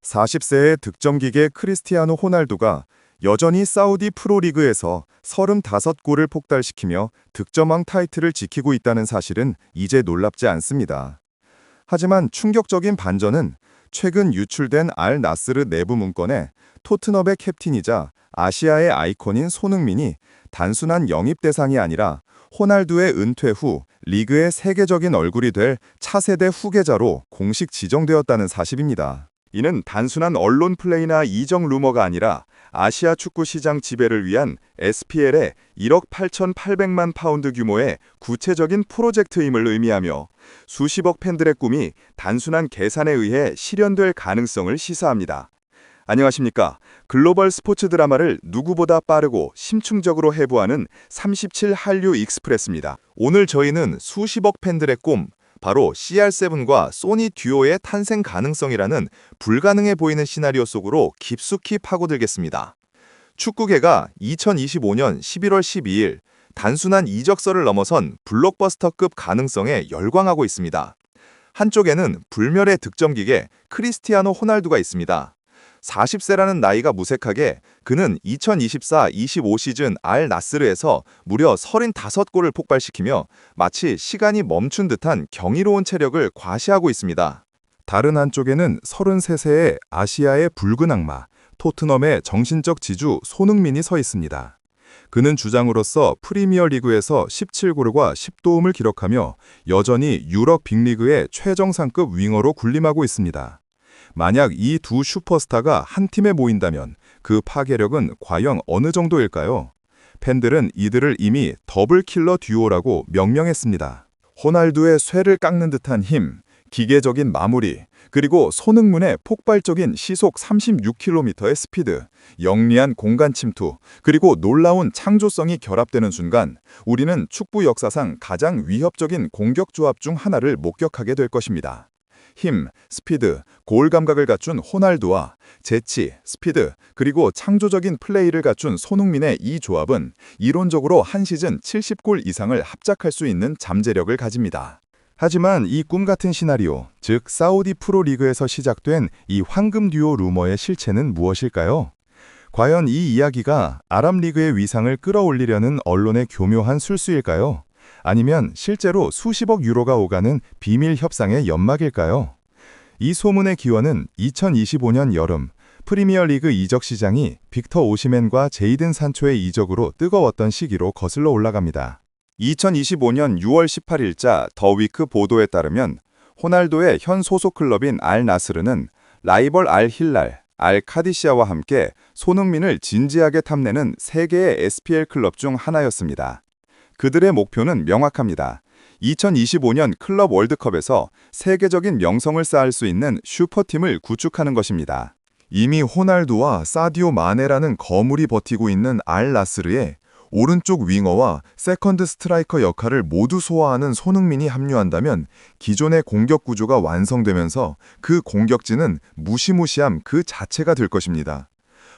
40세의 득점기계 크리스티아노 호날두가 여전히 사우디 프로리그에서 35골을 폭달시키며 득점왕 타이틀을 지키고 있다는 사실은 이제 놀랍지 않습니다. 하지만 충격적인 반전은 최근 유출된 알 나스르 내부 문건에 토트넘의 캡틴이자 아시아의 아이콘인 손흥민이 단순한 영입 대상이 아니라 호날두의 은퇴 후 리그의 세계적인 얼굴이 될 차세대 후계자로 공식 지정되었다는 사실입니다. 이는 단순한 언론 플레이나 이적 루머가 아니라 아시아 축구 시장 지배를 위한 SPL의 1억 8,800만 파운드 규모의 구체적인 프로젝트임을 의미하며 수십억 팬들의 꿈이 단순한 계산에 의해 실현될 가능성을 시사합니다. 안녕하십니까. 글로벌 스포츠 드라마를 누구보다 빠르고 심층적으로 해부하는 37 한류 익스프레스입니다. 오늘 저희는 수십억 팬들의 꿈, 바로 CR7과 소니 듀오의 탄생 가능성이라는 불가능해 보이는 시나리오 속으로 깊숙이 파고들겠습니다. 축구계가 2025년 11월 12일 단순한 이적설을 넘어선 블록버스터급 가능성에 열광하고 있습니다. 한쪽에는 불멸의 득점기계 크리스티아노 호날두가 있습니다. 40세라는 나이가 무색하게 그는 2024-25 시즌 알 나스르에서 무려 35골을 폭발시키며 마치 시간이 멈춘 듯한 경이로운 체력을 과시하고 있습니다. 다른 한쪽에는 33세의 아시아의 붉은 악마, 토트넘의 정신적 지주 손흥민이 서 있습니다. 그는 주장으로서 프리미어리그에서 17골과 10도움을 기록하며 여전히 유럽 빅리그의 최정상급 윙어로 군림하고 있습니다. 만약 이 두 슈퍼스타가 한 팀에 모인다면 그 파괴력은 과연 어느 정도일까요? 팬들은 이들을 이미 더블 킬러 듀오라고 명명했습니다. 호날두의 쇠를 깎는 듯한 힘, 기계적인 마무리, 그리고 손흥민의 폭발적인 시속 36km의 스피드, 영리한 공간 침투, 그리고 놀라운 창조성이 결합되는 순간 우리는 축구 역사상 가장 위협적인 공격 조합 중 하나를 목격하게 될 것입니다. 힘, 스피드, 골 감각을 갖춘 호날두와 재치, 스피드, 그리고 창조적인 플레이를 갖춘 손흥민의 이 조합은 이론적으로 한 시즌 70골 이상을 합작할 수 있는 잠재력을 가집니다. 하지만 이 꿈같은 시나리오, 즉 사우디 프로리그에서 시작된 이 황금 듀오 루머의 실체는 무엇일까요? 과연 이 이야기가 아랍리그의 위상을 끌어올리려는 언론의 교묘한 술수일까요? 아니면 실제로 수십억 유로가 오가는 비밀 협상의 연막일까요? 이 소문의 기원은 2025년 여름 프리미어리그 이적 시장이 빅터 오시맨과 제이든 산초의 이적으로 뜨거웠던 시기로 거슬러 올라갑니다. 2025년 6월 18일자 더 위크 보도에 따르면 호날두의 현 소속 클럽인 알 나스르는 라이벌 알 힐랄, 알 카디시아와 함께 손흥민을 진지하게 탐내는 세계의 SPL 클럽 중 하나였습니다. 그들의 목표는 명확합니다. 2025년 클럽 월드컵에서 세계적인 명성을 쌓을 수 있는 슈퍼팀을 구축하는 것입니다. 이미 호날두와 사디오 마네라는 거물이 버티고 있는 알 나스르에 오른쪽 윙어와 세컨드 스트라이커 역할을 모두 소화하는 손흥민이 합류한다면 기존의 공격 구조가 완성되면서 그 공격진은 무시무시함 그 자체가 될 것입니다.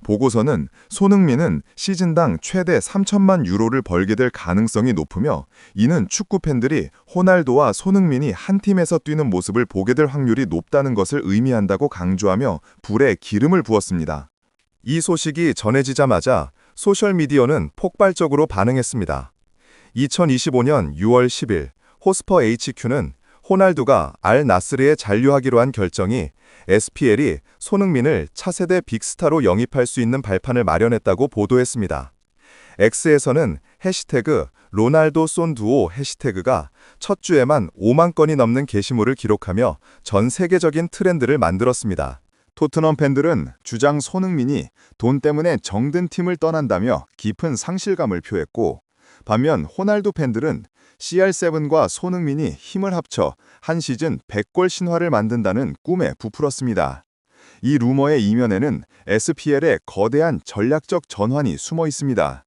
보고서는 손흥민은 시즌당 최대 3천만 유로를 벌게 될 가능성이 높으며 이는 축구 팬들이 호날두와 손흥민이 한 팀에서 뛰는 모습을 보게 될 확률이 높다는 것을 의미한다고 강조하며 불에 기름을 부었습니다. 이 소식이 전해지자마자 소셜미디어는 폭발적으로 반응했습니다. 2025년 6월 10일 호스퍼 HQ는 호날두가 알 나스르에 잔류하기로 한 결정이 SPL이 손흥민을 차세대 빅스타로 영입할 수 있는 발판을 마련했다고 보도했습니다. X에서는 해시태그 로날도 손두오 해시태그가 첫 주에만 5만 건이 넘는 게시물을 기록하며 전 세계적인 트렌드를 만들었습니다. 토트넘 팬들은 주장 손흥민이 돈 때문에 정든 팀을 떠난다며 깊은 상실감을 표했고, 반면 호날두 팬들은 CR7과 손흥민이 힘을 합쳐 한 시즌 100골 신화를 만든다는 꿈에 부풀었습니다. 이 루머의 이면에는 SPL의 거대한 전략적 전환이 숨어 있습니다.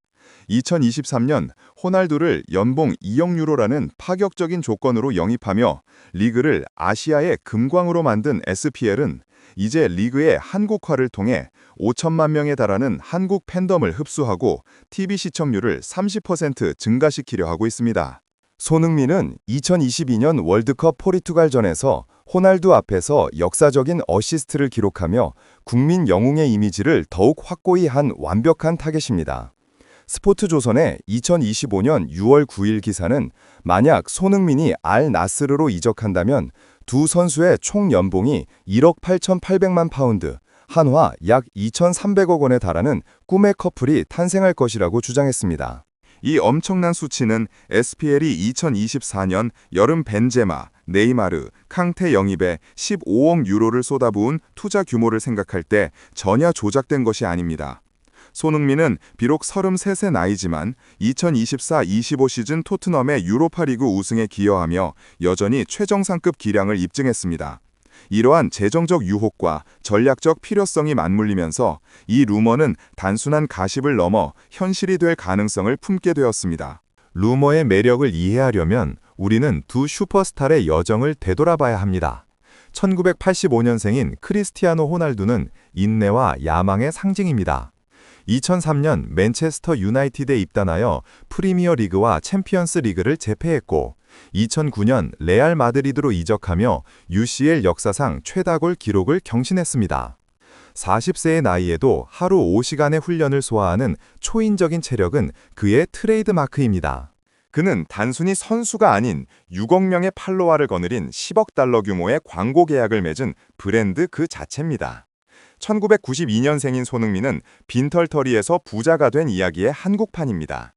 2023년 호날두를 연봉 2억 유로라는 파격적인 조건으로 영입하며 리그를 아시아의 금광으로 만든 SPL은 이제 리그의 한국화를 통해 5천만 명에 달하는 한국 팬덤을 흡수하고 TV 시청률을 30% 증가시키려 하고 있습니다. 손흥민은 2022년 월드컵 포르투갈전에서 호날두 앞에서 역사적인 어시스트를 기록하며 국민 영웅의 이미지를 더욱 확고히 한 완벽한 타겟입니다. 스포츠조선의 2025년 6월 9일 기사는 만약 손흥민이 알 나스르로 이적한다면 두 선수의 총 연봉이 1억 8,800만 파운드, 한화 약 2,300억 원에 달하는 꿈의 커플이 탄생할 것이라고 주장했습니다. 이 엄청난 수치는 SPL이 2024년 여름 벤제마, 네이마르, 캉테 영입에 15억 유로를 쏟아부은 투자 규모를 생각할 때 전혀 조작된 것이 아닙니다. 손흥민은 비록 33세 나이지만 2024-25 시즌 토트넘의 유로파리그 우승에 기여하며 여전히 최정상급 기량을 입증했습니다. 이러한 재정적 유혹과 전략적 필요성이 맞물리면서 이 루머는 단순한 가십을 넘어 현실이 될 가능성을 품게 되었습니다. 루머의 매력을 이해하려면 우리는 두 슈퍼스타의 여정을 되돌아봐야 합니다. 1985년생인 크리스티아노 호날두는 인내와 야망의 상징입니다. 2003년 맨체스터 유나이티드에 입단하여 프리미어 리그와 챔피언스 리그를 제패했고 2009년 레알 마드리드로 이적하며 UCL 역사상 최다골 기록을 경신했습니다. 40세의 나이에도 하루 5시간의 훈련을 소화하는 초인적인 체력은 그의 트레이드마크입니다. 그는 단순히 선수가 아닌 6억 명의 팔로워를 거느린 10억 달러 규모의 광고 계약을 맺은 브랜드 그 자체입니다. 1992년생인 손흥민은 빈털터리에서 부자가 된 이야기의 한국판입니다.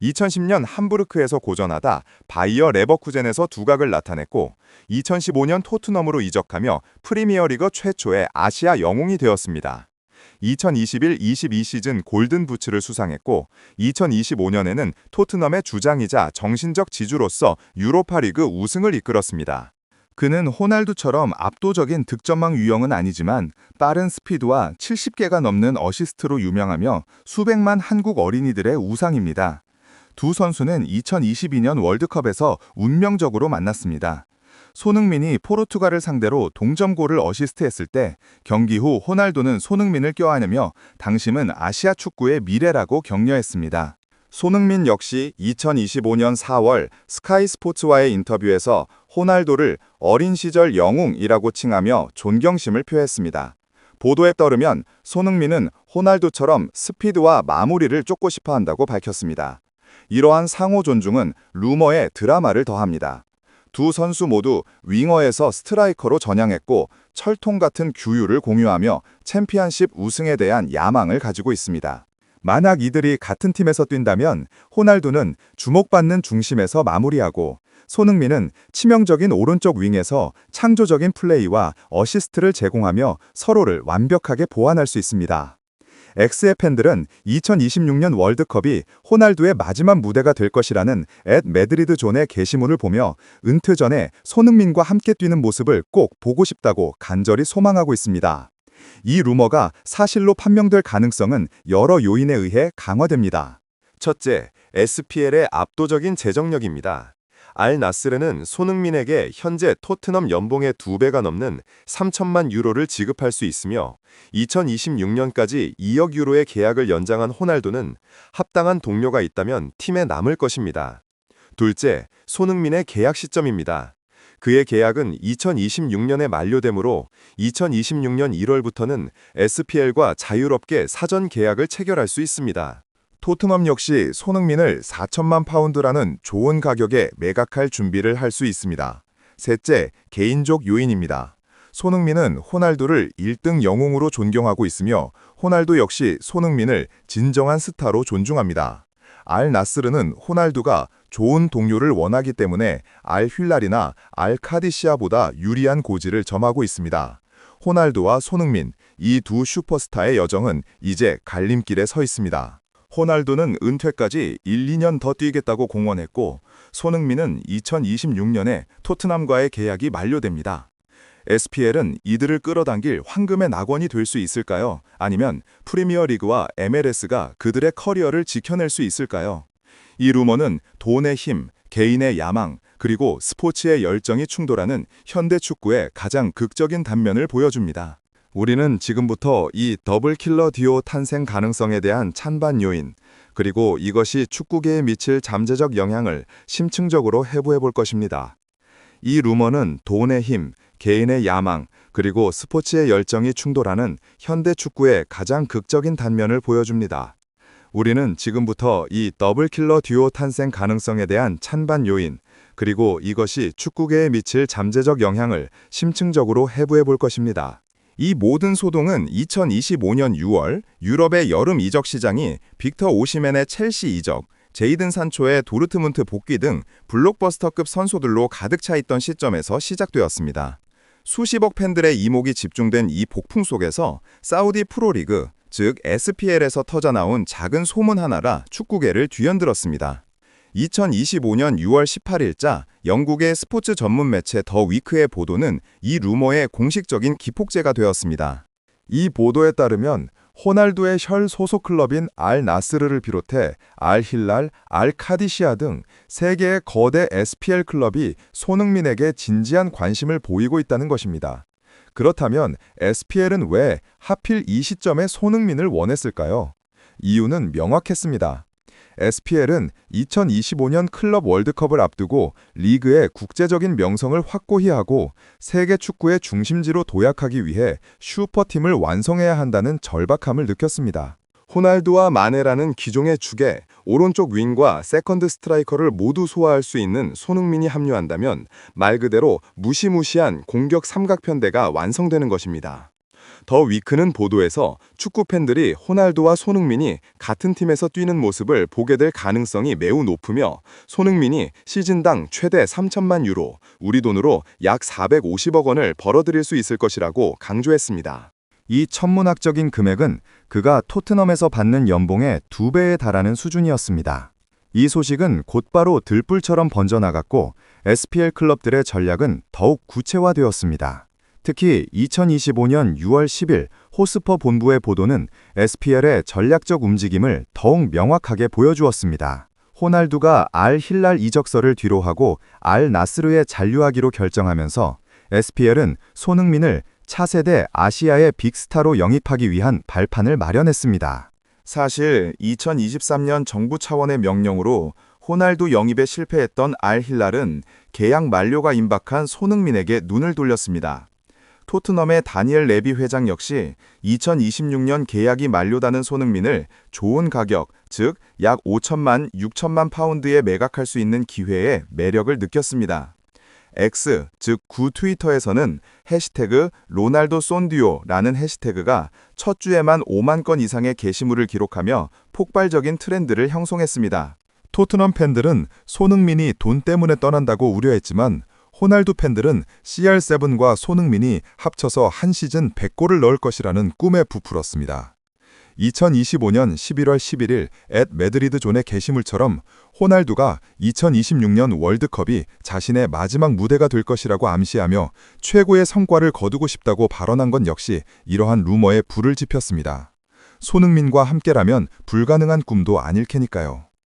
2010년 함부르크에서 고전하다 바이어 레버쿠젠에서 두각을 나타냈고 2015년 토트넘으로 이적하며 프리미어리그 최초의 아시아 영웅이 되었습니다. 2021-22 시즌 골든 부츠를 수상했고 2025년에는 토트넘의 주장이자 정신적 지주로서 유로파리그 우승을 이끌었습니다. 그는 호날두처럼 압도적인 득점왕 유형은 아니지만 빠른 스피드와 70개가 넘는 어시스트로 유명하며 수백만 한국 어린이들의 우상입니다. 두 선수는 2022년 월드컵에서 운명적으로 만났습니다. 손흥민이 포르투갈을 상대로 동점골을 어시스트했을 때 경기 후 호날두는 손흥민을 껴안으며 당신은 아시아 축구의 미래라고 격려했습니다. 손흥민 역시 2025년 4월 스카이 스포츠와의 인터뷰에서 호날두를 어린 시절 영웅이라고 칭하며 존경심을 표했습니다. 보도에 따르면 손흥민은 호날두처럼 스피드와 마무리를 쫓고 싶어 한다고 밝혔습니다. 이러한 상호 존중은 루머에 드라마를 더합니다. 두 선수 모두 윙어에서 스트라이커로 전향했고 철통 같은 규율을 공유하며 챔피언십 우승에 대한 야망을 가지고 있습니다. 만약 이들이 같은 팀에서 뛴다면 호날두는 주목받는 중심에서 마무리하고 손흥민은 치명적인 오른쪽 윙에서 창조적인 플레이와 어시스트를 제공하며 서로를 완벽하게 보완할 수 있습니다. 엑스의 팬들은 2026년 월드컵이 호날두의 마지막 무대가 될 것이라는 앳 매드리드 존의 게시물을 보며 은퇴 전에 손흥민과 함께 뛰는 모습을 꼭 보고 싶다고 간절히 소망하고 있습니다. 이 루머가 사실로 판명될 가능성은 여러 요인에 의해 강화됩니다. 첫째, SPL의 압도적인 재정력입니다. 알 나스르는 손흥민에게 현재 토트넘 연봉의 2배가 넘는 3천만 유로를 지급할 수 있으며 2026년까지 2억 유로의 계약을 연장한 호날두는 합당한 동료가 있다면 팀에 남을 것입니다. 둘째, 손흥민의 계약 시점입니다. 그의 계약은 2026년에 만료되므로 2026년 1월부터는 SPL과 자유롭게 사전 계약을 체결할 수 있습니다. 토트넘 역시 손흥민을 4천만 파운드라는 좋은 가격에 매각할 준비를 할 수 있습니다. 셋째, 개인적 요인입니다. 손흥민은 호날두를 1등 영웅으로 존경하고 있으며 호날두 역시 손흥민을 진정한 스타로 존중합니다. 알 나스르는 호날두가 좋은 동료를 원하기 때문에 알 휜랄이나 알 카디시아보다 유리한 고지를 점하고 있습니다. 호날두와 손흥민, 이 두 슈퍼스타의 여정은 이제 갈림길에 서 있습니다. 호날두는 은퇴까지 1, 2년 더 뛰겠다고 공언했고 손흥민은 2026년에 토트넘과의 계약이 만료됩니다. SPL은 이들을 끌어당길 황금의 낙원이 될 수 있을까요? 아니면 프리미어리그와 MLS가 그들의 커리어를 지켜낼 수 있을까요? 이 루머는 돈의 힘, 개인의 야망, 그리고 스포츠의 열정이 충돌하는 현대 축구의 가장 극적인 단면을 보여줍니다. 우리는 지금부터 이 더블킬러 듀오 탄생 가능성에 대한 찬반 요인, 그리고 이것이 축구계에 미칠 잠재적 영향을 심층적으로 해부해 볼 것입니다. 이 루머는 돈의 힘, 개인의 야망, 그리고 스포츠의 열정이 충돌하는 현대 축구의 가장 극적인 단면을 보여줍니다. 우리는 지금부터 이 더블킬러 듀오 탄생 가능성에 대한 찬반 요인, 그리고 이것이 축구계에 미칠 잠재적 영향을 심층적으로 해부해 볼 것입니다. 이 모든 소동은 2025년 6월 유럽의 여름 이적 시장이 빅터 오시멘의 첼시 이적, 제이든 산초의 도르트문트 복귀 등 블록버스터급 선수들로 가득 차 있던 시점에서 시작되었습니다. 수십억 팬들의 이목이 집중된 이 폭풍 속에서 사우디 프로리그, 즉 SPL에서 터져나온 작은 소문 하나가 축구계를 뒤흔들었습니다. 2025년 6월 18일자 영국의 스포츠 전문 매체 더 위크의 보도는 이 루머의 공식적인 기폭제가 되었습니다. 이 보도에 따르면 호날두의 혈 소속 클럽인 알 나스르를 비롯해 알 힐랄, 알 카디시아 등 3개의 거대 SPL 클럽이 손흥민에게 진지한 관심을 보이고 있다는 것입니다. 그렇다면 SPL은 왜 하필 이 시점에 손흥민을 원했을까요? 이유는 명확했습니다. SPL은 2025년 클럽 월드컵을 앞두고 리그의 국제적인 명성을 확고히 하고 세계 축구의 중심지로 도약하기 위해 슈퍼팀을 완성해야 한다는 절박함을 느꼈습니다. 호날두와 마네라는 기종의 축에 오른쪽 윙과 세컨드 스트라이커를 모두 소화할 수 있는 손흥민이 합류한다면 말 그대로 무시무시한 공격 삼각편대가 완성되는 것입니다. 더 위크는 보도에서 축구 팬들이 호날두와 손흥민이 같은 팀에서 뛰는 모습을 보게 될 가능성이 매우 높으며 손흥민이 시즌당 최대 3천만 유로, 우리 돈으로 약 450억 원을 벌어들일 수 있을 것이라고 강조했습니다. 이 천문학적인 금액은 그가 토트넘에서 받는 연봉의 2배에 달하는 수준이었습니다. 이 소식은 곧바로 들불처럼 번져나갔고 SPL 클럽들의 전략은 더욱 구체화되었습니다. 특히 2025년 6월 10일 호스퍼 본부의 보도는 SPL의 전략적 움직임을 더욱 명확하게 보여주었습니다. 호날두가 알 힐랄 이적서를 뒤로하고 알 나스르에 잔류하기로 결정하면서 SPL은 손흥민을 차세대 아시아의 빅스타로 영입하기 위한 발판을 마련했습니다. 사실 2023년 정부 차원의 명령으로 호날두 영입에 실패했던 알 힐랄은 계약 만료가 임박한 손흥민에게 눈을 돌렸습니다. 토트넘의 다니엘 레비 회장 역시 2026년 계약이 만료다는 손흥민을 좋은 가격, 즉 약 5천만, 6천만 파운드에 매각할 수 있는 기회에 매력을 느꼈습니다. X, 즉 구 트위터에서는 해시태그 로날도 쏜듀오라는 해시태그가 첫 주에만 5만 건 이상의 게시물을 기록하며 폭발적인 트렌드를 형성했습니다. 토트넘 팬들은 손흥민이 돈 때문에 떠난다고 우려했지만 호날두 팬들은 CR7과 손흥민이 합쳐서 한 시즌 100골을 넣을 것이라는 꿈에 부풀었습니다. 2025년 11월 11일 앳 매드리드 존의 게시물처럼 호날두가 2026년 월드컵이 자신의 마지막 무대가 될 것이라고 암시하며 최고의 성과를 거두고 싶다고 발언한 건 역시 이러한 루머에 불을 지폈습니다. 손흥민과 함께라면 불가능한 꿈도 아닐 테니까요.